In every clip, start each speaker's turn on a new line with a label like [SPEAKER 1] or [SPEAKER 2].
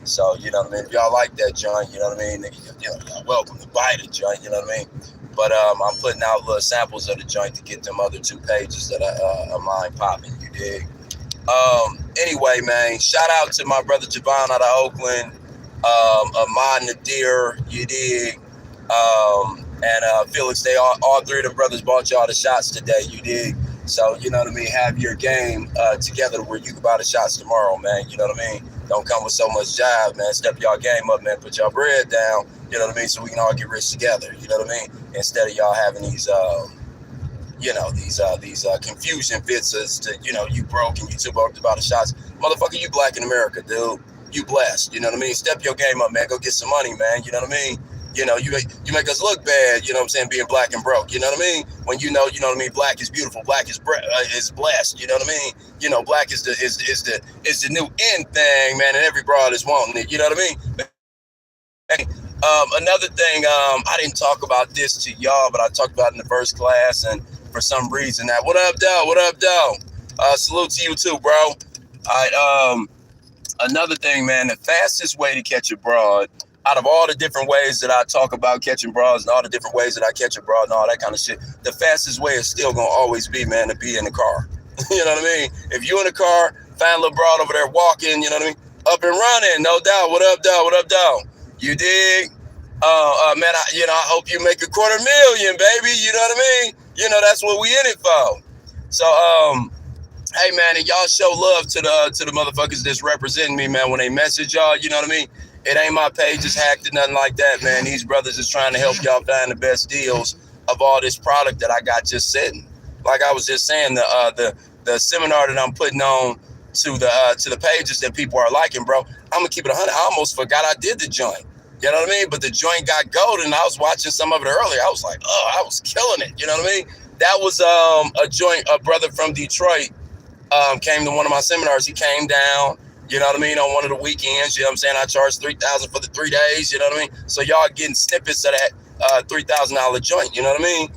[SPEAKER 1] So, you know what I mean? If y'all like that joint, you know what I mean? Y'all welcome to buy the joint, you know what I mean? But I'm putting out little samples of the joint to get them other 2 pages that are mine popping, you dig? Anyway, man, shout out to my brother Javon out of Oakland, Ahmad Nadir, you dig? And Felix, all 3 of the brothers bought y'all the shots today, you dig? So, you know what I mean? Have your game together where you can buy the shots tomorrow, man. You know what I mean? Don't come with so much jive, man. Step y'all game up, man. Put y'all bread down, you know what I mean? So we can all get rich together, you know what I mean? Instead of y'all having these, these confusion fits as to, you broke and you too broke to buy the shots. Motherfucker, you black in America, dude. You blessed, you know what I mean? Step your game up, man. Go get some money, man. You know what I mean? You make us look bad, you know what I'm saying, being black and broke, you know what I mean? When you know what I mean, black is beautiful, black is blessed, you know what I mean? Black is the new in thing, man, and every broad is wanting it, you know what I mean? Another thing, I didn't talk about this to y'all, but I talked about it in the first class, and for some reason that, what up, dog? Salute to you too, bro. All right, another thing, man, the fastest way to catch a broad, out of all the different ways that I talk about catching broads and all the different ways that I catch a broad and all that kind of shit, the fastest way is still going to always be, man, to be in the car. You know what I mean? If you in the car, find a little broad over there walking, you know what I mean? Up and running, no doubt. What up, dog? You dig? Man, I hope you make $250,000, baby. You know what I mean? That's what we in it for. So, hey, man, and y'all show love to the motherfuckers that's representing me, man, when they message y'all, you know what I mean? It ain't my page is hacked or nothing like that, man. These brothers is trying to help y'all find the best deals of all this product that I got just sitting. Like I was just saying, the seminar that I'm putting on to the pages that people are liking, bro. I'm gonna keep it 100. I almost forgot I did the joint. You know what I mean? But the joint got golden. I was watching some of it earlier. I was like, oh, I was killing it. You know what I mean? That was a brother from Detroit came to one of my seminars. He came down, you know what I mean, on one of the weekends. You know what I'm saying? I charged $3,000 for the 3 days. You know what I mean? So y'all getting snippets of that $3,000 joint. You know what I mean?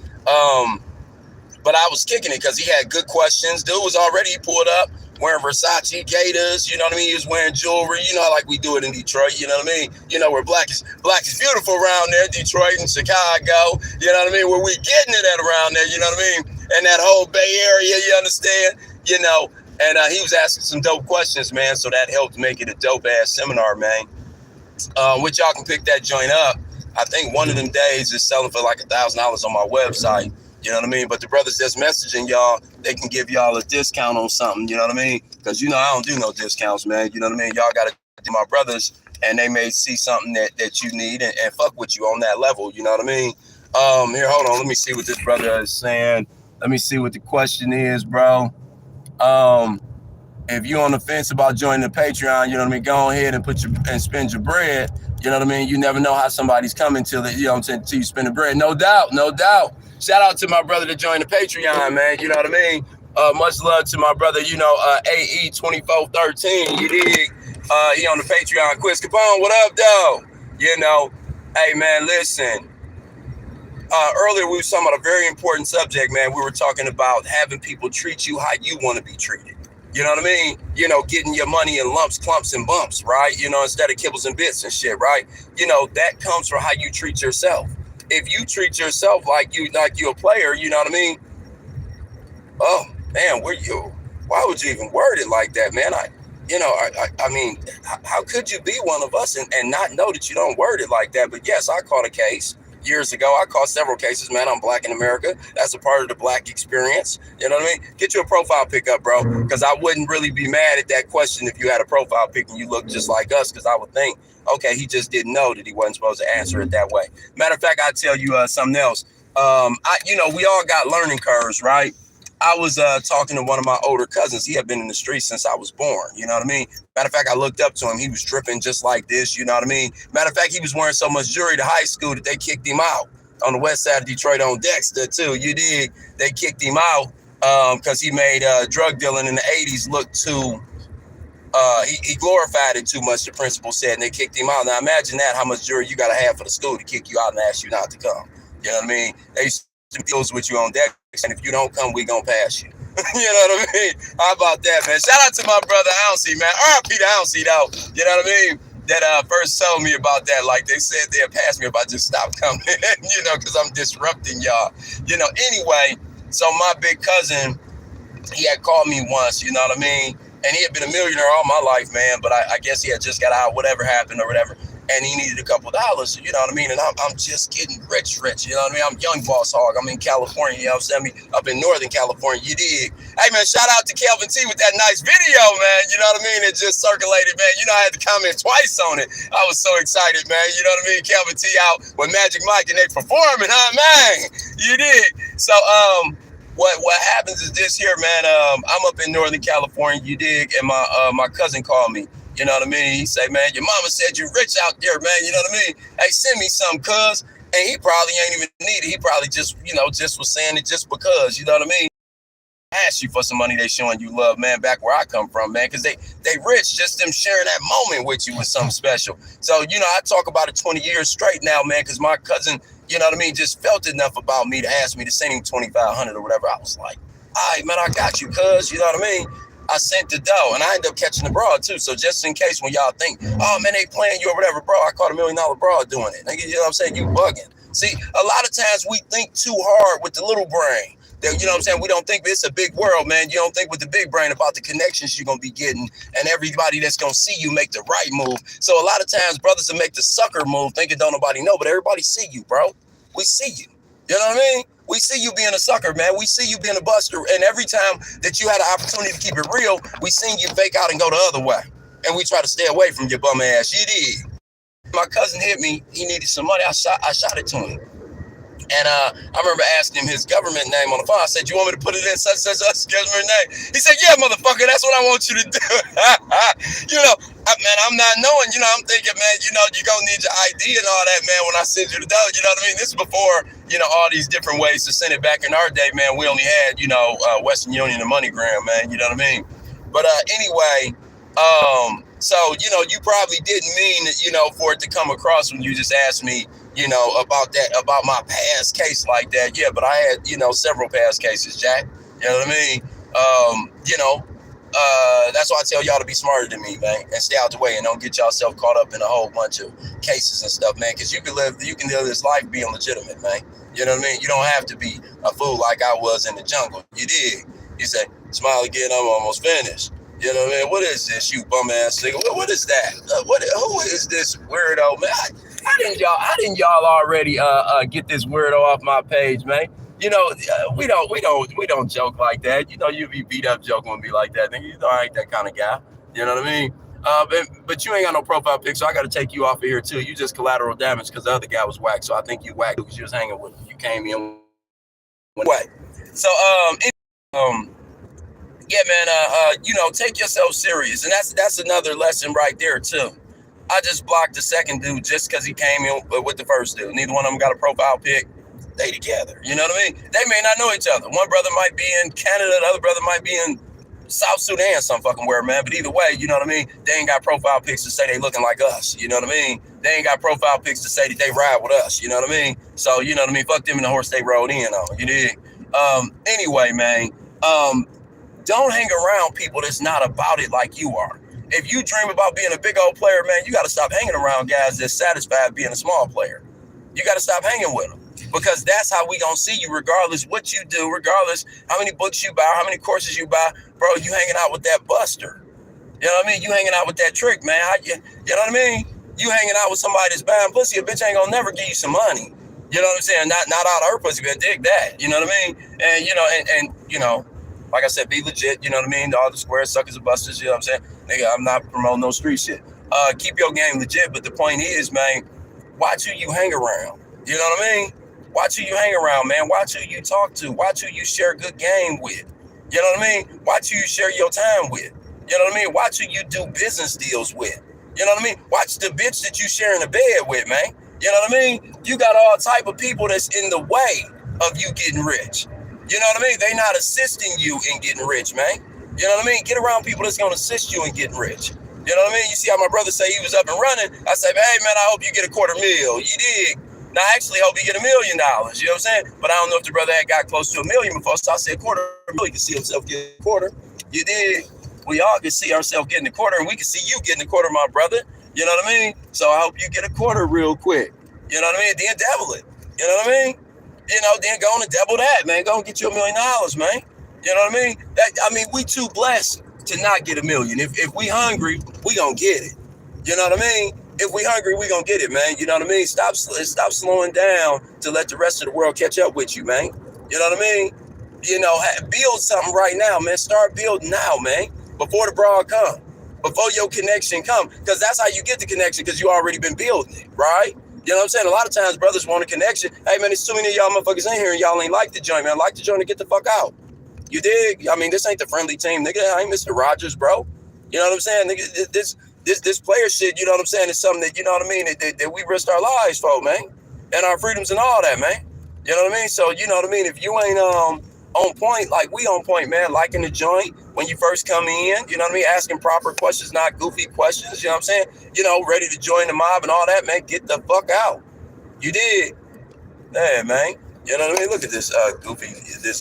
[SPEAKER 1] But I was kicking it because he had good questions. Dude was already pulled up wearing Versace Gators. You know what I mean? He was wearing jewelry. You know, like we do it in Detroit. You know what I mean? Where black is beautiful around there, Detroit and Chicago. You know what I mean? Where we getting it at around there. You know what I mean? And that whole Bay Area. You understand? And he was asking some dope questions, man. So that helped make it a dope ass seminar, man. Which y'all can pick that joint up. I think one of them days is selling for like $1,000 on my website. You know what I mean? But the brothers that's messaging y'all, they can give y'all a discount on something. You know what I mean? Because, I don't do no discounts, man. You know what I mean? Y'all got to do my brothers, and they may see something that you need and fuck with you on that level. You know what I mean? Here, hold on. Let me see what this brother is saying. Let me see what the question is, bro. If you're on the fence about joining the Patreon, you know what I mean? Go ahead and spend your bread. You know what I mean? You never know how somebody's coming till you spend the bread. No doubt. Shout out to my brother that joined the Patreon, man. You know what I mean? Much love to my brother, AE2413. You dig? He on the Patreon. Quiz Capone, what up, though? Hey, man, listen. Earlier, we were talking about a very important subject, man. We were talking about having people treat you how you want to be treated. You know what I mean? Getting your money in lumps, clumps, and bumps, right? Instead of kibbles and bits and shit, right? That comes from how you treat yourself. If you treat yourself like you a player, you know what I mean? Oh, man, why would you even word it like that, man? I mean, how could you be one of us and not know that you don't word it like that? But yes, I caught a case years ago. I caught several cases, man. I'm black in America. That's a part of the black experience. You know what I mean? Get you a profile pic up, bro, because I wouldn't really be mad at that question if you had a profile pic and you look just like us, because I would think, okay, he just didn't know that he wasn't supposed to answer it that way. Matter of fact, I'll tell you something else. We all got learning curves, right? I was talking to one of my older cousins. He had been in the streets since I was born. You know what I mean? Matter of fact, I looked up to him. He was dripping just like this. You know what I mean? Matter of fact, he was wearing so much jewelry to high school that they kicked him out on the west side of Detroit on Dexter, too. You dig? They kicked him out because he made drug dealing in the 80s look too... he glorified it too much, the principal said, and they kicked him out. Now, imagine that, how much jury you got to have for the school to kick you out and ask you not to come. You know what I mean? They used to deals with you on deck, and if you don't come, we gonna pass you. You know what I mean? How about that, man? Shout out to my brother Ouncy, man. R.I.P. to Ouncy, though. You know what I mean? that first told me about that. Like they said they'd pass me if I just stopped coming, because I'm disrupting y'all. Anyway, so my big cousin, he had called me once, you know what I mean? And he had been a millionaire all my life, man, but I guess he had just got out, whatever happened or whatever, and he needed a couple dollars, you know what I mean? And I'm just getting rich, you know what I mean? I'm young Bosshogg. I'm in California, you know what I'm saying? Up in Northern California, you dig? Hey, man, shout out to Kelvin T with that nice video, man, you know what I mean? It just circulated, man. I had to comment twice on it. I was so excited, man, you know what I mean? Kelvin T out with Magic Mike and they performing, huh, man? You dig? So, what happens is this here, man. I'm up in Northern California, you dig, and my cousin called me. You know what I mean? He say, man, your mama said you rich out there, man. You know what I mean? Hey, send me some, cuz. And he probably ain't even need it. He probably just was saying it just because. You know what I mean? Ask you for some money, they showing you love, man. Back where I come from, man, because they rich. Just them sharing that moment with you was something special. So I talk about it 20 years straight now, man, because my cousin, you know what I mean, just felt enough about me to ask me to send him $2,500 or whatever. I was like, all right, man, I got you, cuz, you know what I mean? I sent the dough, and I ended up catching the broad, too. So just in case when y'all think, oh, man, they playing you or whatever, bro, I caught $1 million broad doing it. Nigga, you know what I'm saying? You bugging. See, a lot of times we think too hard with the little brain. You know what I'm saying? We don't think it's a big world, man. You don't think with the big brain about the connections you're going to be getting and everybody that's going to see you make the right move. So a lot of times brothers will make the sucker move thinking don't nobody know, but everybody see you, bro. We see you. You know what I mean? We see you being a sucker, man. We see you being a buster. And every time that you had an opportunity to keep it real, we seen you fake out and go the other way. And we try to stay away from your bum ass. You did. My cousin hit me. He needed some money. I shot it to him. And I remember asking him his government name on the phone. I said, you want me to put it in such government name? He said, yeah, motherfucker, that's what I want you to do. Man, I'm not knowing, I'm thinking, man, you're going to need your ID and all that, man, when I send you the dough. You know what I mean? This is before, all these different ways to send it. Back in our day, man, we only had, Western Union and MoneyGram, man. You know what I mean? But anyway, so, you probably didn't mean, for it to come across when you just asked me, about my past case like that. Yeah, but I had, several past cases, Jack. You know what I mean? That's why I tell y'all to be smarter than me, man, and stay out the way and don't get yourself caught up in a whole bunch of cases and stuff, man, because you can live this life being legitimate, man. You know what I mean? You don't have to be a fool like I was in the jungle. You dig? You say, smile again, I'm almost finished. You know what I mean? What is this, you bum ass nigga? What is that? Who is this weirdo, man? How didn't y'all already get this weirdo off my page, man? We don't joke like that. You be beat up joking with me like that, nigga. I ain't that kind of guy. You know what I mean? But you ain't got no profile pic, so I got to take you off of here too. You just collateral damage because the other guy was whack. So I think you whacked because you was hanging with him. You came in whack. So yeah, man. Take yourself serious, and that's another lesson right there too. I just blocked the second dude just because he came in with the first dude. Neither one of them got a profile pic. They together. You know what I mean? They may not know each other. One brother might be in Canada, the other brother might be in South Sudan, some fucking where, man. But either way, you know what I mean? They ain't got profile pics to say they looking like us. You know what I mean? They ain't got profile pics to say that they ride with us. You know what I mean? So, you know what I mean? Fuck them and the horse they rode in on. You dig? Anyway, man, don't hang around people that's not about it like you are. If you dream about being a big old player, man, you got to stop hanging around guys that's satisfied being a small player. You got to stop hanging with them because that's how we going to see you regardless what you do, regardless how many books you buy, how many courses you buy. Bro, you hanging out with that buster. You know what I mean? You hanging out with that trick, man. You know what I mean? You hanging out with somebody that's buying pussy, a bitch ain't going to never give you some money. You know what I'm saying? Not out of her pussy, but dig that. You know what I mean? And, like I said, be legit, you know what I mean? All the square suckers and busters, you know what I'm saying? Nigga, I'm not promoting no street shit. Keep your game legit, but the point is, man, watch who you hang around. You know what I mean? Watch who you hang around, man. Watch who you talk to. Watch who you share good game with. You know what I mean? Watch who you share your time with. You know what I mean? Watch who you do business deals with. You know what I mean? Watch the bitch that you share in the bed with, man. You know what I mean? You got all type of people that's in the way of you getting rich. You know what I mean? They not assisting you in getting rich, man. You know what I mean? Get around people that's going to assist you in getting rich. You know what I mean? You see how my brother say he was up and running? I say, hey, man, I hope you get $250,000. You dig? Now, I actually hope you get $1 million. You know what I'm saying? But I don't know if the brother had got close to $1 million before. So I said, $250,000. He can see himself getting a quarter. You dig? We all can see ourselves getting a quarter, and we can see you getting a quarter, my brother. You know what I mean? So I hope you get a quarter real quick. You know what I mean? Then double it. You know what I mean? Then go on and double that, man. Go and get you $1 million, man. You know what I mean? We too blessed to not get $1 million. If we hungry, we gonna get it. You know what I mean? If we hungry, we gonna get it, man. You know what I mean? Stop slowing down to let the rest of the world catch up with you, man. You know what I mean? Build something right now, man. Start building now, man. Before the broad come. Before your connection come. Because that's how you get the connection, because you already been building it, right? You know what I'm saying? A lot of times brothers want a connection. Hey, man, there's too many of y'all motherfuckers in here and y'all ain't like the joint, man. Like the joint and get the fuck out. You dig? This ain't the friendly team, nigga. I ain't Mr. Rogers, bro. You know what I'm saying? Nigga, this player shit, you know what I'm saying, is something that, you know what I mean, that we risked our lives for, man. And our freedoms and all that, man. You know what I mean? So, you know what I mean? If you ain't on point, like we on point, man, liking the joint when you first come in, you know what I mean? Asking proper questions, not goofy questions, you know what I'm saying? Ready to join the mob and all that, man, get the fuck out. You did. Yeah, man. You know what I mean? Look at this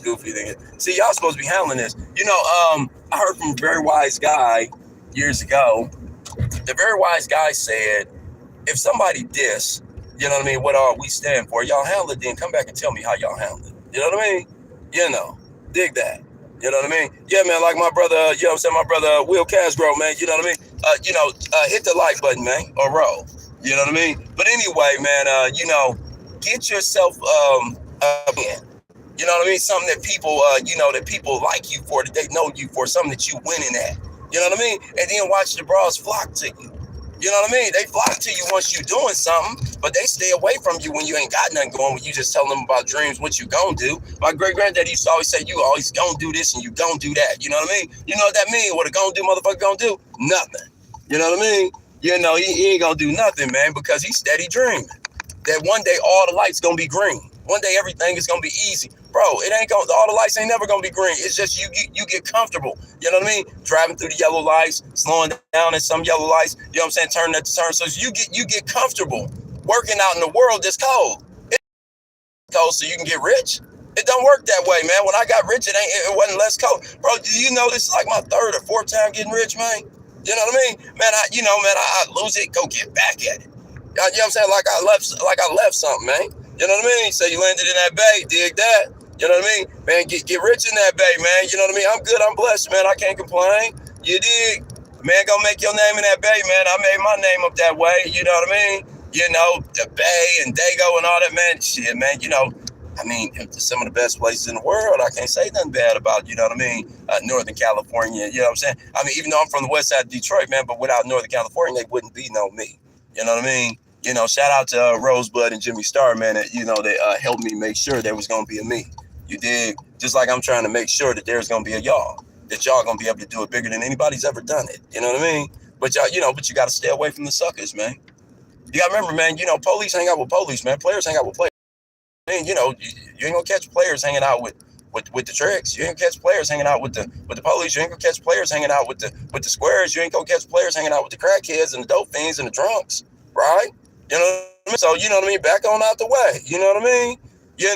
[SPEAKER 1] goofy thing. See, y'all supposed to be handling this. I heard from a very wise guy years ago. The very wise guy said, if somebody diss, you know what I mean, what all we stand for, y'all handle it, then come back and tell me how y'all handle it. You know what I mean? Dig that. You know what I mean? Yeah, man, like my brother, you know what I'm saying, my brother Will Casgrove, man, you know what I mean? Hit the like button, man, or roll. You know what I mean? But anyway, man, get yourself in. You know what I mean? Something that people, that people like you for, that they know you for, something that you winning at. You know what I mean? And then watch the bras flock to you. You know what I mean? They flock to you once you doing something, but they stay away from you when you ain't got nothing going, when you just tell them about dreams, what you gonna do. My great-granddaddy used to always say, you always gonna do this and you gonna do that. You know what I mean? You know what that mean? What a gonna do motherfucker gonna do? Nothing. You know what I mean? He ain't gonna do nothing, man, because he's steady dreaming that one day all the lights gonna be green. One day everything is gonna be easy. Bro, all the lights ain't never gonna be green. It's just you get comfortable. You know what I mean? Driving through the yellow lights, slowing down at some yellow lights, you know what I'm saying? Turning at the turn. So you get comfortable working out in the world that's cold. It's cold so you can get rich. It don't work that way, man. When I got rich, it wasn't less cold. Bro, do you know this is like my 3rd or 4th time getting rich, man? You know what I mean? Man, I lose it, go get back at it. You know what I'm saying? Like I left something, man. You know what I mean? So you landed in that bay, dig that. You know what I mean? Man, get rich in that bay, man. You know what I mean? I'm good, I'm blessed, man. I can't complain. You dig? Man, go make your name in that bay, man. I made my name up that way. You know what I mean? The bay and Dago and all that, man. Shit, man, some of the best places in the world. I can't say nothing bad about, you know what I mean? Northern California, you know what I'm saying? Even though I'm from the west side of Detroit, man, but without Northern California, they wouldn't be no me. You know what I mean? Shout out to Rosebud and Jimmy Star, man, that, they helped me make sure there was going to be a me. You dig? Just like I'm trying to make sure that there's going to be a y'all, that y'all going to be able to do it bigger than anybody's ever done it. You know what I mean? But y'all, but you got to stay away from the suckers, man. You got to remember, man, police hang out with police, man. Players hang out with players. Man, you ain't going to catch players hanging out with the tricks. You ain't gonna catch players hanging out with the police. You ain't gonna catch players hanging out with the squares. You ain't gonna catch players hanging out with the crackheads and the dope fiends and the drunks, right? You know what I mean? So, you know what I mean? Back on out the way. You know what I mean? Yeah.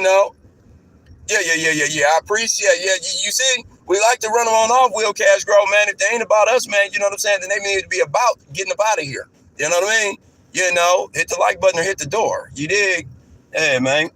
[SPEAKER 1] I appreciate. Yeah, you see, we like to run them on off, Will Cash Grow, man. If they ain't about us, man, you know what I'm saying? Then they need to be about getting up out of here. You know what I mean? Hit the like button or hit the door. You dig? Hey, man.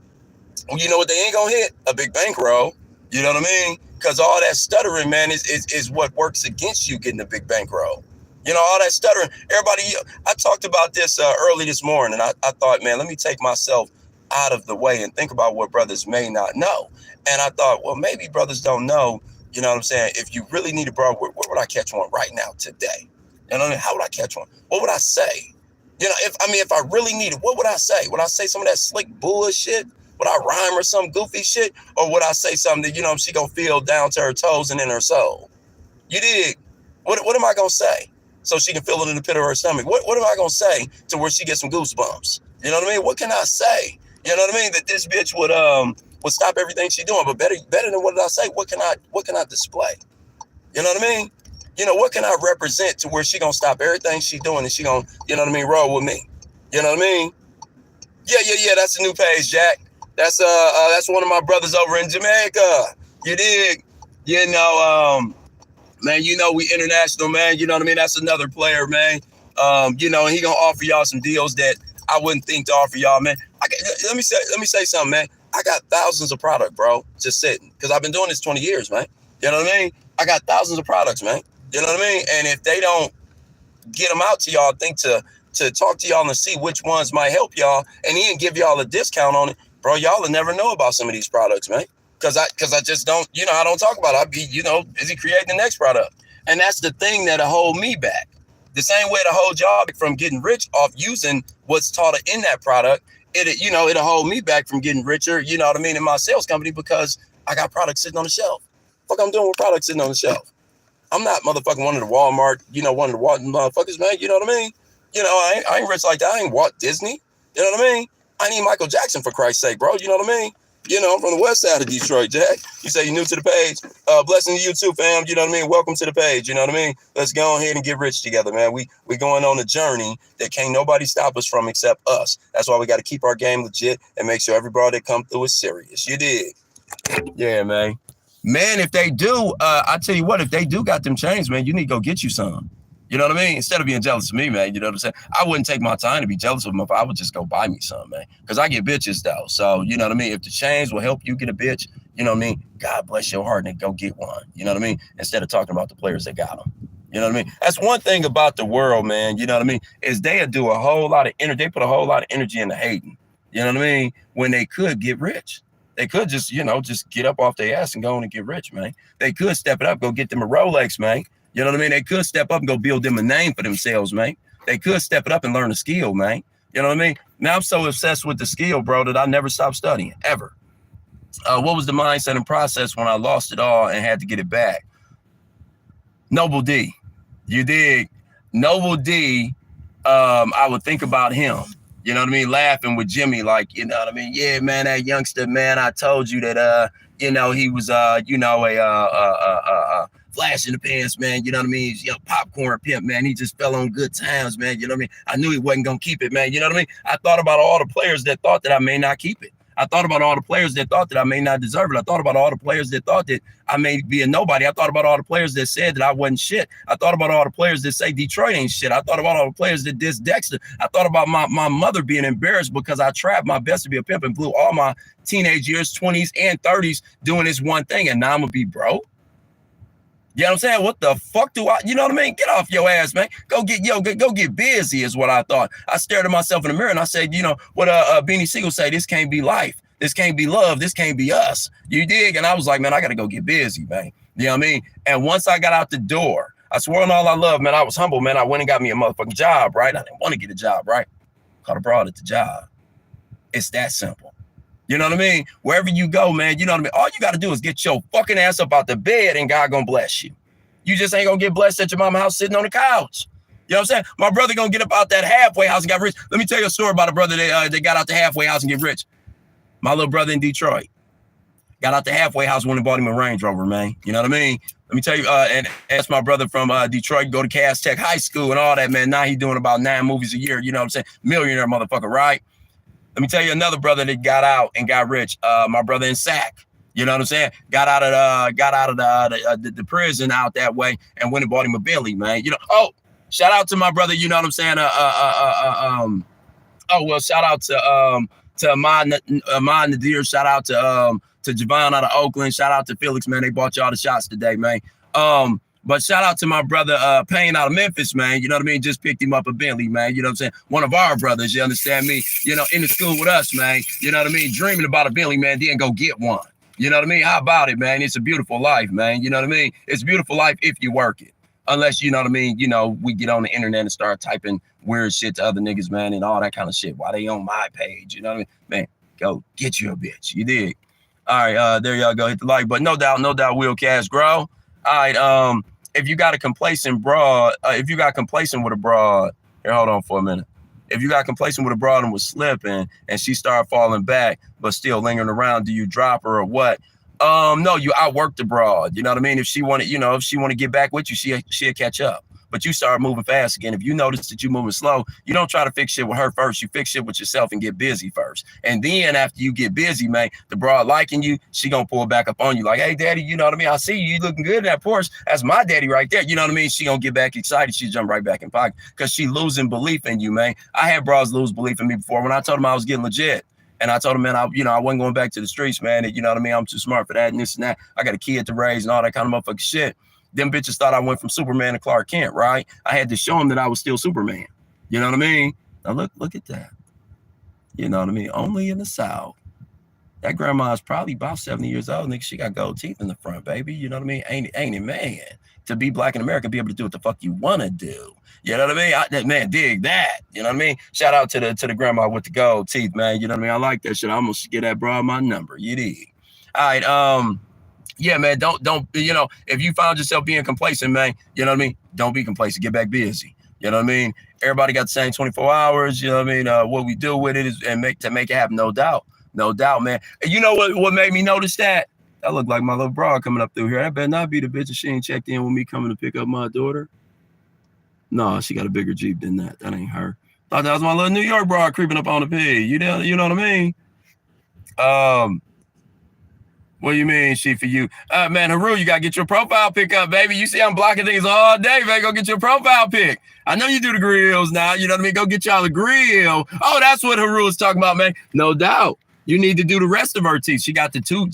[SPEAKER 1] You know what they ain't gonna hit? A big bankroll. You know what I mean? Because all that stuttering, man, is what works against you getting a big bankroll. All that stuttering. Everybody, I talked about this early this morning. I thought, man, let me take myself out of the way and think about what brothers may not know. And I thought, well, maybe brothers don't know, you know what I'm saying? If you really need a bro, where would I catch one right now today? You know what I mean? How would I catch one? What would I say? If I really need it, what would I say? Would I say some of that slick bullshit? Would I rhyme or some goofy shit? Or would I say something that, she gonna feel down to her toes and in her soul? You dig? What am I gonna say? So she can feel it in the pit of her stomach. What am I gonna say to where she gets some goosebumps? You know what I mean? What can I say? You know what I mean? That this bitch would stop everything she's doing. But better than what did I say? What can I display? You know what I mean? What can I represent to where she gonna stop everything she's doing and she gonna, you know what I mean, roll with me? You know what I mean? Yeah. That's a new page, Jack. That's one of my brothers over in Jamaica. You dig? Man, we international, man. You know what I mean? That's another player, man. You know, and he gonna offer y'all some deals that I wouldn't think to offer y'all, man. Let me say something, man. I got thousands of product, bro, just sitting, because I've been doing this 20 years, man. You know what I mean? I got thousands of products, man. You know what I mean? And if they don't get them out to y'all, think to talk to y'all and see which ones might help y'all, and he didn't give y'all a discount on it, bro, y'all will never know about some of these products, man. Because I just don't, you know, I don't talk about it. I be, you know, busy creating the next product. And that's the thing that'll hold me back. The same way to hold y'all from getting rich off using what's taught in that product, it'll hold me back from getting richer, you know what I mean, in my sales company, because I got products sitting on the shelf. Fuck I'm doing with products sitting on the shelf. I'm not motherfucking one of the Walmart, you know, one of the Walmart motherfuckers, man. You know what I mean? You know, I ain't rich like that. I ain't Walt Disney. You know what I mean? I need Michael Jackson, for Christ's sake, bro. You know what I mean? You know, I'm from the west side of Detroit, Jack. You say you're new to the page. Blessing to you too, fam. You know what I mean? Welcome to the page. You know what I mean? Let's go ahead and get rich together, man. We going on a journey that can't nobody stop us from except us. That's why we got to keep our game legit and make sure every bro that come through is serious. You dig? Yeah, man. Man, if they do, I tell you what, if they do got them chains, man, you need to go get you some. You know what I mean? Instead of being jealous of me, man, you know what I'm saying? I wouldn't take my time to be jealous of them if I would just go buy me some, man. Because I get bitches, though. So, you know what I mean? If the chains will help you get a bitch, you know what I mean? God bless your heart and go get one. You know what I mean? Instead of talking about the players that got them. You know what I mean? That's one thing about the world, man. You know what I mean? Is they do a whole lot of energy. They put a whole lot of energy into hating. You know what I mean? When they could get rich. They could just, you know, just get up off their ass and go on and get rich, man. They could step it up, go get them a Rolex, man. You know what I mean? They could step up and go build them a name for themselves, man. They could step it up and learn a skill, man. You know what I mean? Now I'm so obsessed with the skill, bro, that I never stopped studying, ever. What was the mindset and process when I lost it all and had to get it back? Noble D. You dig? Noble D, I would think about him. You know what I mean? Laughing with Jimmy, like, you know what I mean? Yeah, man, that youngster, man, I told you that, you know, he was, you know, a flash in the pants, man. You know what I mean? You know, popcorn pimp, man. He just fell on good times, man. You know what I mean? I knew he wasn't going to keep it, man. You know what I mean? I thought about all the players that thought that I may not keep it. I thought about all the players that thought that I may not deserve it. I thought about all the players that thought that I may be a nobody. I thought about all the players that said that I wasn't shit. I thought about all the players that say Detroit ain't shit. I thought about all the players that diss Dexter. I thought about my mother being embarrassed because I tried my best to be a pimp and blew all my teenage years, 20s and 30s doing this one thing, and now I'm gonna be broke. You know what I'm saying? What the fuck do I, you know what I mean? Get off your ass, man. Go get busy is what I thought. I stared at myself in the mirror and I said, you know, what Beanie Siegel say, this can't be life. This can't be love. This can't be us. You dig? And I was like, man, I got to go get busy, man. You know what I mean? And once I got out the door, I swore on all I love, man, I was humble, man. I went and got me a motherfucking job, right? I didn't want to get a job, right? Caught a broad at the job. It's that simple. You know what I mean? Wherever you go, man, you know what I mean? All you got to do is get your fucking ass up out the bed and God gonna bless you. You just ain't gonna get blessed at your mama's house sitting on the couch. You know what I'm saying? My brother gonna get up out that halfway house and got rich. Let me tell you a story about a brother that got out the halfway house and get rich. My little brother in Detroit got out the halfway house when he bought him a Range Rover, man. You know what I mean? Let me tell you, and that's my brother from Detroit, go to Cass Tech High School and all that, man. Now he's doing about 9 movies a year. You know what I'm saying? Millionaire motherfucker, right? Let me tell you another brother that got out and got rich. My brother in Sac. You know what I'm saying? Got out of the prison out that way and went and bought him a Bentley, man. You know, oh, shout out to my brother, you know what I'm saying? Oh, well, shout out to Ahmad Nadir, shout out to Javon out of Oakland, shout out to Felix, man. They bought y'all the shots today, man. But shout out to my brother Payne out of Memphis, man. You know what I mean? Just picked him up a Bentley, man. You know what I'm saying? One of our brothers, you understand me? You know, in the school with us, man. You know what I mean? Dreaming about a Bentley, man, then go get one. You know what I mean? How about it, man? It's a beautiful life, man. You know what I mean? It's a beautiful life if you work it. Unless, you know what I mean, you know, we get on the internet and start typing weird shit to other niggas, man, and all that kind of shit. Why they on my page? You know what I mean? Man, go get you a bitch. You dig? All right, there y'all go. Hit the like. But no doubt, Will Cash grow. All right, if you got a complacent broad, if you got complacent with a broad, here, hold on for a minute. If you got complacent with a broad and was slipping and she started falling back, but still lingering around, do you drop her or what? No, you outwork the broad. You know what I mean? If she wanted, you know, if she want to get back with you, she'll catch up. but you start moving fast again. If you notice that you're moving slow, you don't try to fix shit with her first. You fix shit with yourself and get busy first. And then after you get busy, man, the broad liking you, she gonna pull back up on you like, hey, daddy, you know what I mean? I see you looking good in that Porsche. That's my daddy right there. You know what I mean? She gonna get back excited. She jump right back in pocket because she losing belief in you, man. I had bras lose belief in me before when I told them I was getting legit. And I told him, man, I wasn't going back to the streets, man. And, you know what I mean? I'm too smart for that and this and that. I got a kid to raise and all that kind of motherfucking shit. Them bitches thought I went from Superman to Clark Kent, right? I had to show them that I was still Superman. You know what I mean? Now look at that. You know what I mean? Only in the South. That grandma's probably about 70 years old. Nigga, she got gold teeth in the front, baby. You know what I mean? Ain't it, man? To be black in America, be able to do what the fuck you want to do. You know what I mean? Man, dig that. You know what I mean? Shout out to the grandma with the gold teeth, man. You know what I mean? I like that shit. I almost get that bro my number. You dig? All right. Yeah, man. Don't. You know, if you found yourself being complacent, man, you know what I mean? Don't be complacent. Get back busy. You know what I mean? Everybody got the same 24 hours. You know what I mean? What we do with it is make it happen. No doubt, man. And you know what made me notice that? That looked like my little broad coming up through here. That better not be the bitch that she ain't checked in with me coming to pick up my daughter. No, she got a bigger Jeep than that. That ain't her. Thought that was my little New York broad creeping up on the pig. You know what I mean? What do you mean, she for you? Man, Haru, you gotta get your profile pic up, baby. You see I'm blocking things all day, man. Go get your profile pic. I know you do the grills now. You know what I mean? Go get y'all a grill. Oh, that's what Haru is talking about, man. No doubt. You need to do the rest of her teeth. She got the two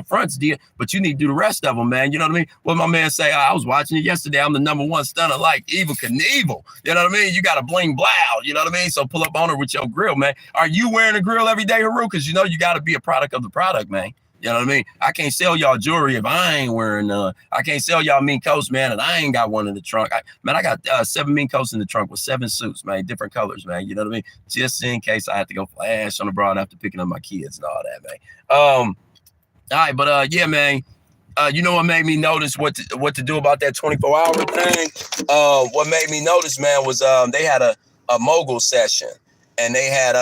[SPEAKER 1] fronts, dear, but you need to do the rest of them, man. You know what I mean? What my man say, I was watching it yesterday. I'm the #1 stunner like Evel Knievel. You know what I mean? You got to bling blow. You know what I mean? So pull up on her with your grill, man. Are you wearing a grill every day, Haru? Because you know you got to be a product of the product, man. You know what I mean? I can't sell y'all jewelry if I ain't wearing none. I can't sell y'all mink coats, man, and I ain't got one in the trunk. I got 7 mink coats in the trunk with 7 suits, man, different colors, man. You know what I mean? Just in case I have to go flash on the broad after picking up my kids and all that, man. All right, but yeah, man. You know what made me notice what to do about that 24-hour thing? What made me notice, man, was they had a mogul session, and they had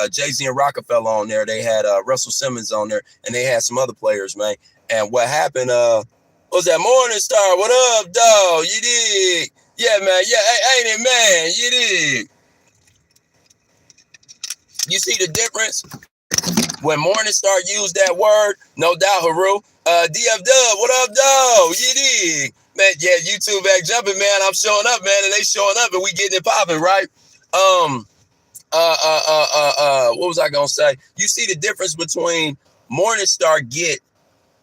[SPEAKER 1] Jay-Z and Rockefeller on there. They had Russell Simmons on there, and they had some other players, man. And what happened was that Morning Star. What up, dog? You dig? Yeah, man. Yeah, ain't it, man? You dig? You see the difference? When Morning Star used that word, no doubt, Haru. DF Dub, what up, dog? You dig? Man, yeah, YouTube back jumping, man. I'm showing up, man, and they showing up, and we getting it popping, right? What was I gonna say? You see the difference between Morningstar get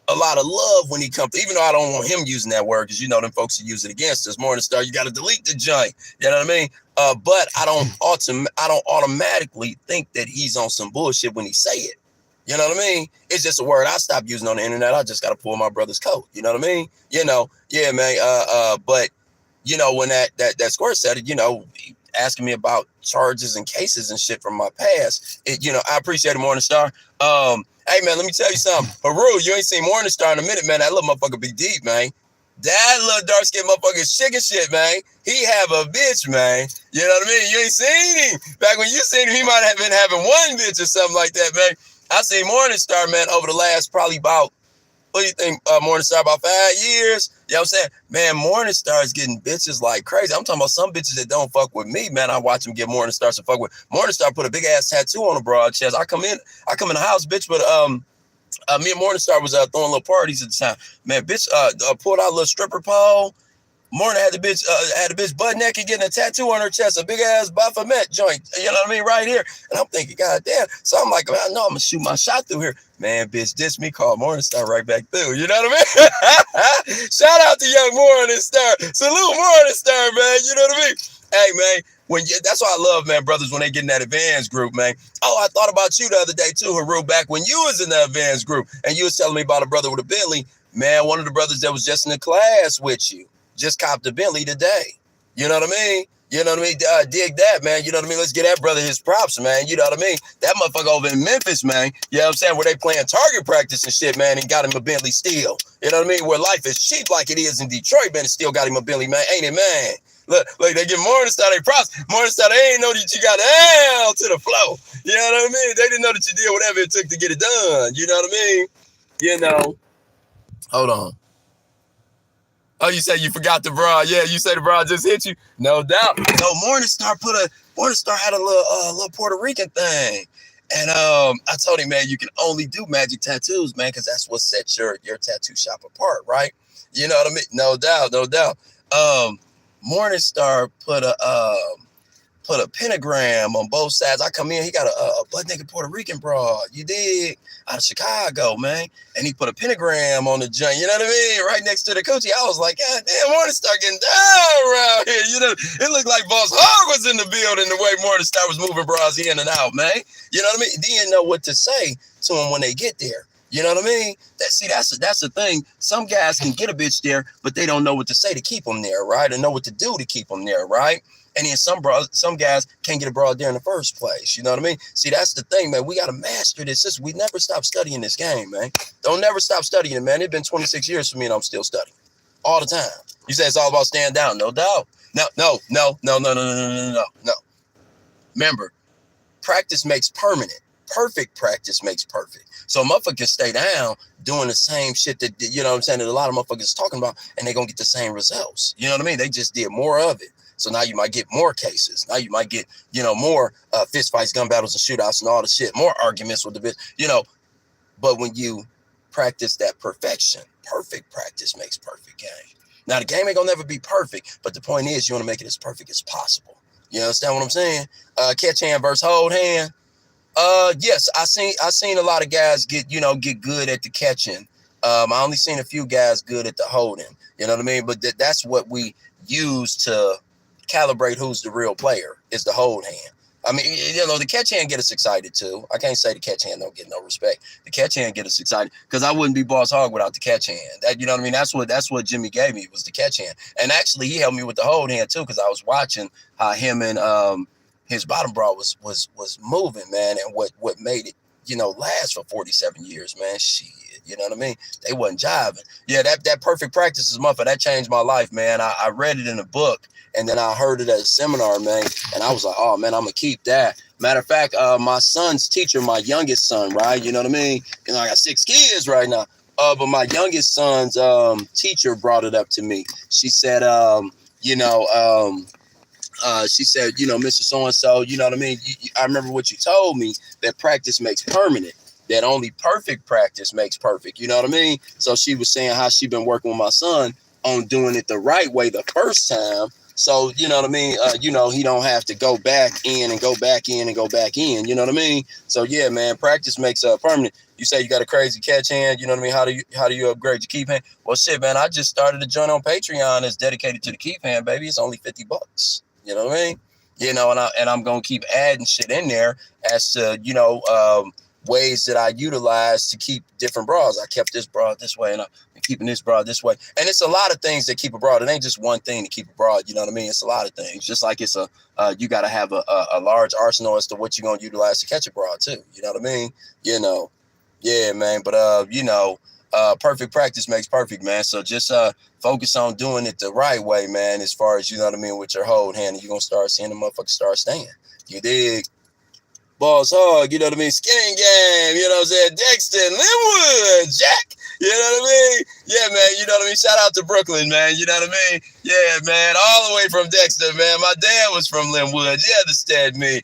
[SPEAKER 1] a lot of love when he comes, even though I don't want him using that word because you know them folks who use it against us. Morningstar, you got to delete the joint. You know what I mean? But I don't automatically think that he's on some bullshit when he say it. You know what I mean? It's just a word I stopped using on the internet. I just got to pull my brother's coat. You know what I mean? You know, yeah, man. But you know when that square said it, you know, asking me about charges and cases and shit from my past. You know, I appreciate it, Morningstar. Hey, man, let me tell you something. Haru, you ain't seen Morningstar in a minute, man. That little motherfucker be deep, man. That little dark-skinned motherfucker is chicken shit, man. He have a bitch, man. You know what I mean? You ain't seen him. Back when you seen him, he might have been having one bitch or something like that, man. I seen Morningstar, man, over the last probably about, what do you think, Morningstar, about 5 years? You know what I'm saying? Man, Morningstar is getting bitches like crazy. I'm talking about some bitches that don't fuck with me, man. I watch them get Morningstar to fuck with. Morningstar put a big ass tattoo on a broad chest. I come in the house, bitch, but me and Morningstar was throwing little parties at the time. Man, bitch pulled out a little stripper pole. Morning had the bitch butt naked getting a tattoo on her chest, a big ass Baphomet joint. You know what I mean? Right here. And I'm thinking, God damn. So I'm like, I know I'm gonna shoot my shot through here. Man, bitch, diss me, call Morningstar right back through. You know what I mean? Shout out to young Morningstar. Salute Morningstar, man. You know what I mean? Hey, man, that's why I love, man, brothers, when they get in that advanced group, man. Oh, I thought about you the other day, too, Haru, back when you was in the advanced group, and you was telling me about a brother with a Bentley. Man, one of the brothers that was just in the class with you just copped a Bentley today. You know what I mean? You know what I mean? Dig that, man. You know what I mean? Let's get that brother his props, man. You know what I mean? That motherfucker over in Memphis, man. You know what I'm saying? Where they playing target practice and shit, man, and got him a Bentley still. You know what I mean? Where life is cheap like it is in Detroit, man, and still got him a Bentley, man. Ain't it, man? Look, they give Morningstar their props. Morningstar, they ain't know that you got down to the flow. You know what I mean? They didn't know that you did whatever it took to get it done. You know what I mean? You know. Hold on. Oh, you say you forgot the bra? Yeah, you say the bra just hit you? No doubt. So Morningstar had a little Puerto Rican thing, and I told him, man, you can only do magic tattoos, man, because that's what sets your tattoo shop apart, right? You know what I mean? No doubt, no doubt. Morningstar put a pentagram on both sides. I come in, he got a butt naked Puerto Rican broad, you dig, out of Chicago, man. And he put a pentagram on the joint, you know what I mean? Right next to the coochie. I was like, God damn, Morningstar getting down around here. You know, it looked like Bosshogg was in the building the way Morningstar was moving bras in and out, man. You know what I mean? They didn't know what to say to them when they get there. You know what I mean? That's the thing. Some guys can get a bitch there, but they don't know what to say to keep them there, right? And know what to do to keep them there, right? And then some guys can't get a broad there in the first place. You know what I mean? See, that's the thing, man. We got to master this. We never stop studying this game, man. Don't never stop studying it, man. It's been 26 years for me, and I'm still studying all the time. You say it's all about staying down. No doubt. No. Remember, practice makes permanent. Perfect practice makes perfect. So a motherfucker can stay down doing the same shit that, you know what I'm saying, that a lot of motherfuckers talking about, and they're going to get the same results. You know what I mean? They just did more of it. So now you might get more cases. Now you might get, more fist fights, gun battles, and shootouts and all the shit. More arguments with the bitch, But when you practice that perfection, perfect practice makes perfect game. Now the game ain't gonna never be perfect, but the point is you want to make it as perfect as possible. You understand what I'm saying? Catch hand versus hold hand. Yes, I seen a lot of guys get good at the catching. I only seen a few guys good at the holding. You know what I mean? But that's what we use to calibrate who's the real player, is the hold hand. I mean, the catch hand get us excited too. I can't say the catch hand don't get no respect. The catch hand get us excited because I wouldn't be Bosshogg without the catch hand. That, you know what I mean? That's what Jimmy gave me, was the catch hand. And actually, he helped me with the hold hand too, because I was watching how him and his bottom bra was moving, man, and what made it last for 47 years, man. Shit, you know what I mean? They wasn't jiving. Yeah, that perfect practice is motherfucker. That changed my life, man. I read it in a book. And then I heard it at a seminar, man, and I was like, oh, man, I'm going to keep that. Matter of fact, my son's teacher, my youngest son, right? You know what I mean? I got 6 kids right now. But my youngest son's teacher brought it up to me. She said, she said, Mr. So-and-so, you know what I mean? I remember what you told me, that practice makes permanent, that only perfect practice makes perfect. You know what I mean? So she was saying how she been working with my son on doing it the right way the first time. So, you know what I mean? He don't have to go back in and go back in and go back in. You know what I mean? So, yeah, man, practice makes permanent. You say you got a crazy catch hand. You know what I mean? How do you upgrade your keep hand? Well, shit, man, I just started a joint on Patreon that's dedicated to the keep hand, baby. It's only $50. You know what I mean? And I'm going to keep adding shit in there as to, ways that I utilize to keep different bras. I kept this bra this way, and I'm keeping this bra this way. And it's a lot of things that keep a bra. It ain't just one thing to keep a bra. You know what I mean? It's a lot of things. Just like it's you got to have a large arsenal as to what you're going to utilize to catch a bra too. You know what I mean? Yeah, man. But perfect practice makes perfect, man. So just focus on doing it the right way, man. As far as, you know what I mean, with your hold hand, you're gonna start seeing the motherfucker start staying. You dig? Bosshogg, you know what I mean? Skinning game, you know what I'm saying? Dexter, Linwood, Jack, you know what I mean? Yeah, man, you know what I mean? Shout out to Brooklyn, man, you know what I mean? Yeah, man, all the way from Dexter, man. My dad was from Linwood, you understand me,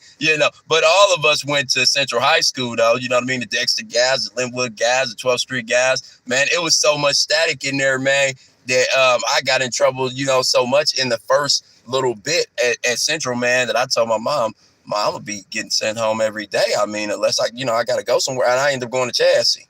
[SPEAKER 1] But all of us went to Central High School, though, you know what I mean? The Dexter guys, the Linwood guys, the 12th Street guys. Man, it was so much static in there, man, that I got in trouble, so much in the first little bit at Central, man, that I told my mom, I'm gonna be getting sent home every day. I mean, unless I gotta go somewhere, and I end up going to Chassis.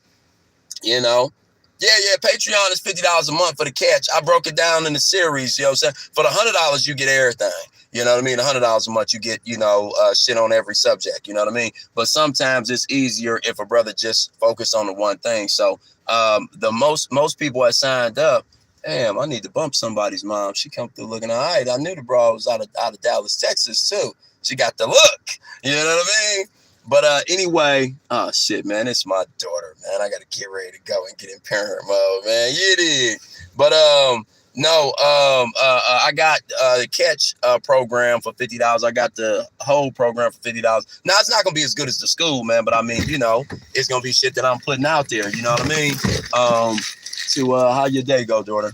[SPEAKER 1] Yeah, Patreon is $50 a month for the catch. I broke it down in the series. You know what I'm saying? For the $100, you get everything. You know what I mean? $100 a month, you get shit on every subject. You know what I mean? But sometimes it's easier if a brother just focus on the one thing. So the most people that signed up. Damn, I need to bump somebody's mom. She come through looking all right. I knew the bra was out of Dallas, Texas too. She got the look, you know what I mean? But anyway, oh shit, man, it's my daughter, man. I gotta get ready to go and get in parent mode, man. You did. But I got the catch program for $50. I got the whole program for $50. Now it's not gonna be as good as the school, man. But I mean, it's gonna be shit that I'm putting out there. You know what I mean? to how your day go, daughter.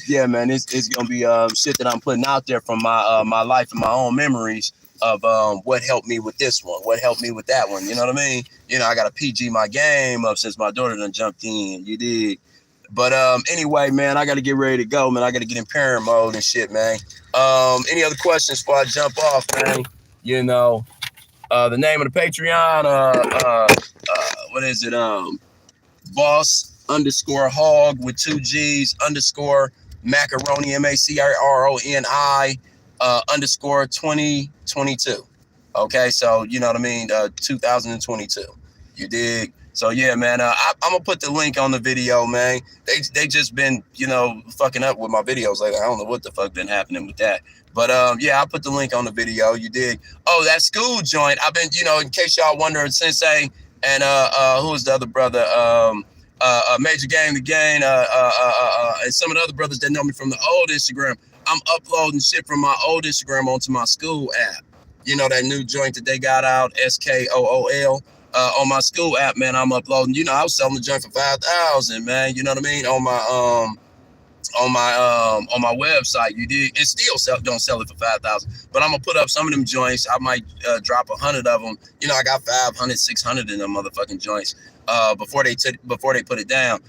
[SPEAKER 1] Yeah, man, it's gonna be shit that I'm putting out there from my life and my own memories of what helped me with this one, what helped me with that one. You know what I mean? You know, I gotta PG my game up since my daughter done jumped in. You dig? But anyway, man, I gotta get ready to go, man. I gotta get in parent mode and shit, man. Any other questions before I jump off, man? You know, the name of the Patreon, what is it? Boss_hog with 2 G's _ macaroni, _underscore 2022. Okay, so you know what I mean, 2022. You dig? So yeah, man, I'm gonna put the link on the video, man. They just been, you know, fucking up with my videos lately. I don't know what the fuck been happening with that. But yeah, I'll put the link on the video. You dig? Oh, that school joint. I've been, you know, in case y'all wondering, Sensei and who was the other brother? Major Game the Game, and some of the other brothers that know me from the old Instagram. I'm uploading shit from my old Instagram onto my school app. You know, that new joint that they got out, SKOOL. On my school app, man, I'm uploading. You know, I was selling the joint for 5,000, man. You know what I mean? On my website, you did, and still don't sell it for 5,000. But I'm gonna put up some of them joints. I might drop 100 of them. You know, I got 500, 600 in them motherfucking joints. Before they put it down,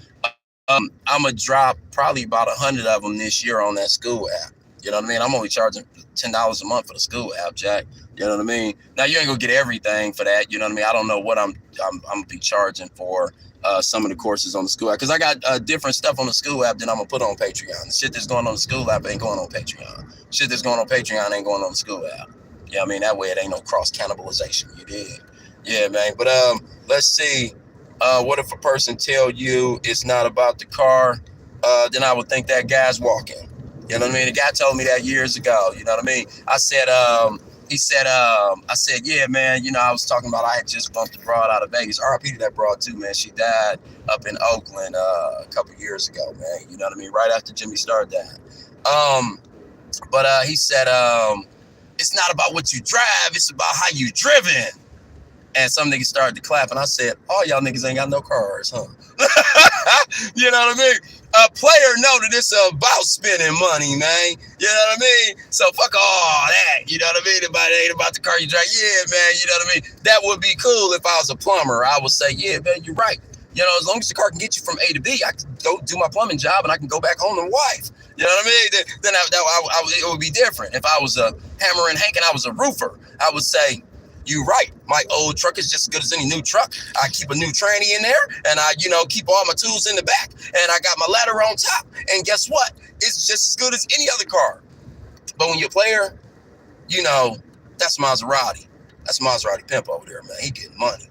[SPEAKER 1] I'm gonna drop probably about 100 of them this year on that school app. You know what I mean? I'm only charging $10 a month for the school app, Jack. You know what I mean? Now you ain't gonna get everything for that. You know what I mean? I don't know what I'm gonna be charging for some of the courses on the school app, because I got different stuff on the school app that I'm gonna put on Patreon. The shit that's going on the school app ain't going on Patreon. Shit that's going on Patreon ain't going on the school app. Yeah, I mean, that way it ain't no cross cannibalization. You did? Yeah, man. But let's see. What if a person tell you it's not about the car? Then I would think that guy's walking. You know what I mean? The guy told me that years ago. You know what I mean? I said, I said, yeah, man, you know, I was talking about I had just bumped a broad out of Vegas. RIP to that broad too, man. She died up in Oakland a couple years ago, man. You know what I mean? Right after Jimmy Star died. But he said, it's not about what you drive, it's about how you driven. And some niggas started to clap, and I said, all y'all niggas ain't got no cars, huh? You know what I mean? A player know that it's about spending money, man. You know what I mean? So fuck all that. You know what I mean? It ain't about the car you drive. Yeah, man. You know what I mean? That would be cool if I was a plumber. I would say, yeah, man, you're right. You know, as long as the car can get you from A to B, I can go do my plumbing job and I can go back home to wife. You know what I mean? Then it would be different. If I was a Hammer and Hank and I was a roofer, I would say, you right. My old truck is just as good as any new truck. I keep a new tranny in there, and I, you know, keep all my tools in the back, and I got my ladder on top. And guess what? It's just as good as any other car. But when you're a player, you know, that's Maserati. That's Maserati pimp over there, man. He getting money.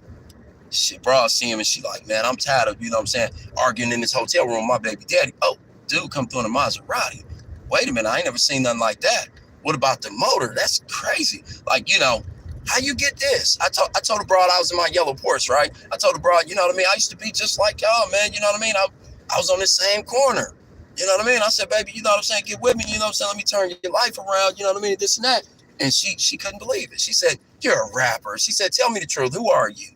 [SPEAKER 1] Shit, bro, I see him, and she like, man, I'm tired of, you know what I'm saying, arguing in this hotel room with my baby daddy. Oh, dude, come through in a Maserati. Wait a minute, I ain't never seen nothing like that. What about the motor? That's crazy. Like, you know, how you get this? I told the broad I was in my yellow Porsche, right? I told the broad, you know what I mean? I used to be just like y'all, man. You know what I mean? I was on this same corner. You know what I mean? I said, baby, you know what I'm saying? Get with me. You know what I'm saying? Let me turn your life around. You know what I mean? This and that. And she couldn't believe it. She said, you're a rapper. She said, tell me the truth. Who are you?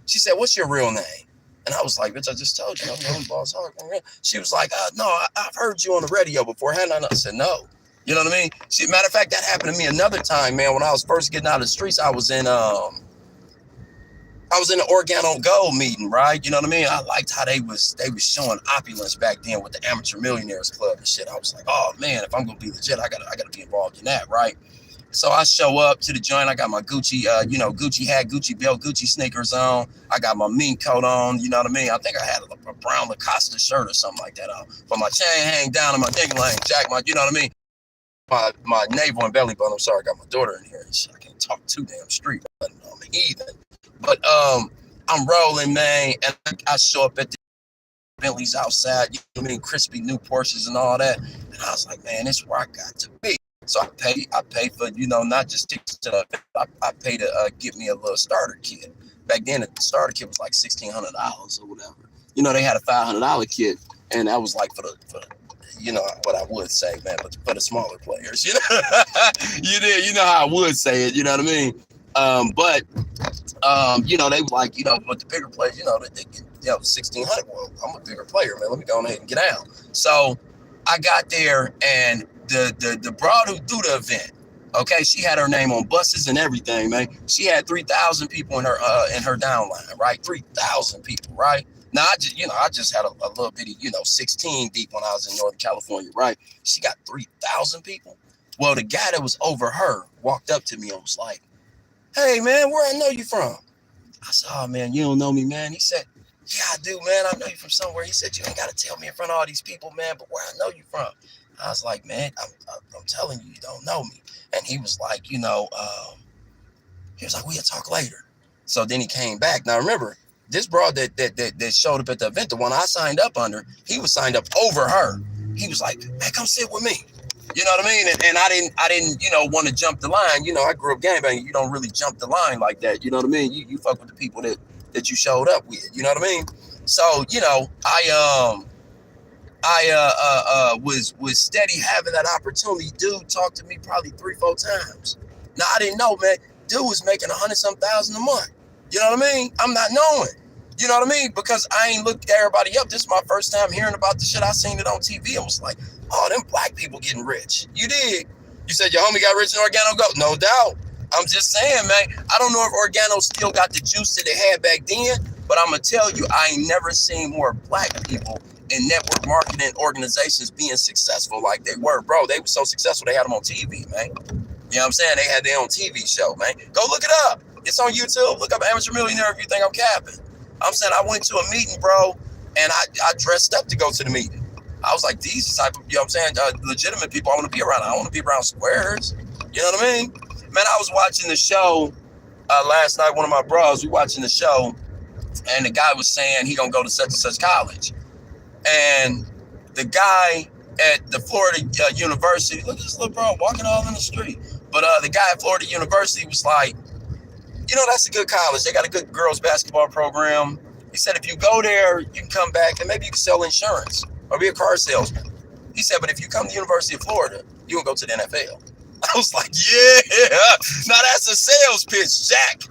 [SPEAKER 1] She said, what's your real name? And I was like, bitch, I just told you. I'm Bosshogg. She was like, no, I've heard you on the radio before. Hadn't I? I said, no. You know what I mean? Matter of fact, that happened to me another time, man. When I was first getting out of the streets, I was in the Organo Gold meeting, right? You know what I mean? I liked how they was showing Opulence back then with the Amateur Millionaires Club and shit. I was like, oh man, if I'm gonna be legit, I gotta be involved in that, right? So I show up to the joint. I got my Gucci, Gucci hat, Gucci belt, Gucci sneakers on. I got my mink coat on. You know what I mean? I think I had a brown Lacoste shirt or something like that on. But my chain hang down and my ding-a-lang jack, you know what I mean? My navel and belly button. I'm sorry, I got my daughter in here. I can't talk too damn street. I'm a heathen. But I'm rolling, man, and I show up at the Bentley's outside. You know what I mean? Crispy new Porsches and all that. And I was like, man, this is where I got to be. So I pay for, you know, not just tickets to I pay to get me a little starter kit. Back then, the starter kit was like $1,600 or whatever. You know, they had a $500 kit, and that was like for the you know what I would say, man, but for the smaller players, you know, you know how I would say it, you know what I mean? But you know, they like, you know, but the bigger players, you know, they $1,600. Well, I'm a bigger player, man. Let me go ahead and get out. So I got there, and the broad who threw the event, okay, she had her name on buses and everything, man. She had 3,000 people in her downline, right? 3,000 people, right? Now I just had a little bitty, 16 deep when I was in Northern California, right? She got 3,000 people. Well, the guy that was over her walked up to me and was like, "Hey, man, where I know you from?" I said, "Oh, man, you don't know me, man." He said, "Yeah, I do, man. I know you from somewhere." He said, "You ain't got to tell me in front of all these people, man, but where I know you from." I was like, "Man, I'm telling you, you don't know me." And he was like, he was like, "We'll talk later." So then he came back. Now, remember, this broad that showed up at the event, the one I signed up under, he was signed up over her. He was like, "Man, come sit with me." You know what I mean? And I didn't, want to jump the line. I grew up gangbanging. You don't really jump the line like that. You know what I mean? You fuck with the people that you showed up with. You know what I mean? So, I was steady having that opportunity. Dude talked to me probably 3-4 times. Now, I didn't know, man. Dude was making 100-some thousand a month. You know what I mean? I'm not knowing. You know what I mean? Because I ain't looked everybody up. This is my first time hearing about the shit. I seen it on TV and was like, "Oh, them black people getting rich." You did. You said your homie got rich in Organo Gold. No doubt. I'm just saying, man. I don't know if Organo still got the juice that they had back then, but I'm going to tell you, I ain't never seen more black people in network marketing organizations being successful like they were. Bro, they were so successful, they had them on TV, man. You know what I'm saying? They had their own TV show, man. Go look it up. It's on YouTube. Look up Amateur Millionaire if you think I'm capping. I'm saying I went to a meeting, bro, and I dressed up to go to the meeting. I was like, these type of, legitimate people I want to be around. I don't want to be around squares. You know what I mean? Man, I was watching the show last night. One of my bros, we watching the show, and the guy was saying he gonna go to such and such college. And the guy at the Florida University, look at this little bro walking all in the street. But the guy at Florida University was like, that's a good college. They got a good girls basketball program. He said, if you go there, you can come back and maybe you can sell insurance or be a car salesman. He said, but if you come to the University of Florida, you can go to the NFL. I was like, yeah. Now that's a sales pitch, Jack.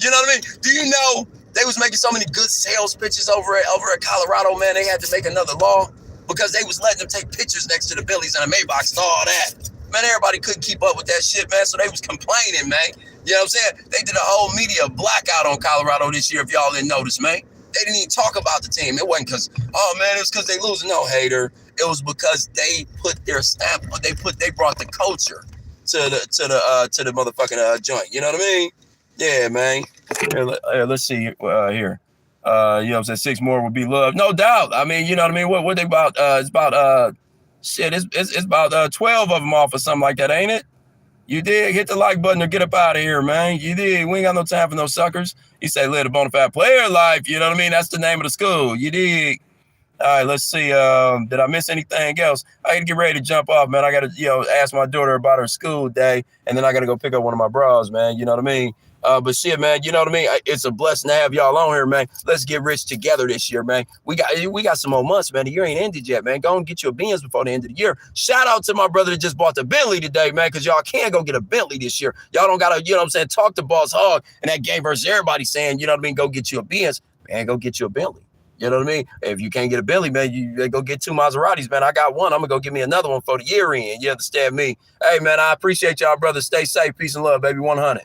[SPEAKER 1] You know what I mean? Do you know they was making so many good sales pitches over at Colorado, man? They had to make another law because they was letting them take pictures next to the Billies and the Maybachs and all that. Man, everybody couldn't keep up with that shit, man. So they was complaining, man. You know what I'm saying? They did a whole media blackout on Colorado this year, if y'all didn't notice, man. They didn't even talk about the team. It wasn't because, oh man, it was because they losing. No, hater. It was because they put their stamp. They brought the culture to the motherfucking joint. You know what I mean? Yeah, man. Here, let's see here. You know what I'm saying? 6 more would be love, no doubt. I mean, you know what I mean? What they about? It's about it's about 12 of them off or something like that, ain't it? You did. Hit the like button or get up out of here, man. You did. We ain't got no time for no suckers. He say, live a bona fide player life. You know what I mean? That's the name of the school. You did. All right, let's see. Did I miss anything else? I got to get ready to jump off, man. I got to, ask my daughter about her school day, and then I got to go pick up one of my bras, man. You know what I mean? But shit, man, you know what I mean? It's a blessing to have y'all on here, man. Let's get rich together this year, man. We got some more months, man. The year ain't ended yet, man. Go and get you a Benz before the end of the year. Shout out to my brother that just bought the Bentley today, man, because y'all can go get a Bentley this year. Y'all don't got to, you know what I'm saying, talk to Bosshogg and that game versus everybody saying, you know what I mean, go get you a Benz. Man, go get you a Bentley. You know what I mean? If you can't get a Bentley, man, you go get 2 Maseratis, man. I got one. I'm going to go get me another one for the year end. You understand me? Hey, man, I appreciate y'all, brother. Stay safe. Peace and love, baby. 100.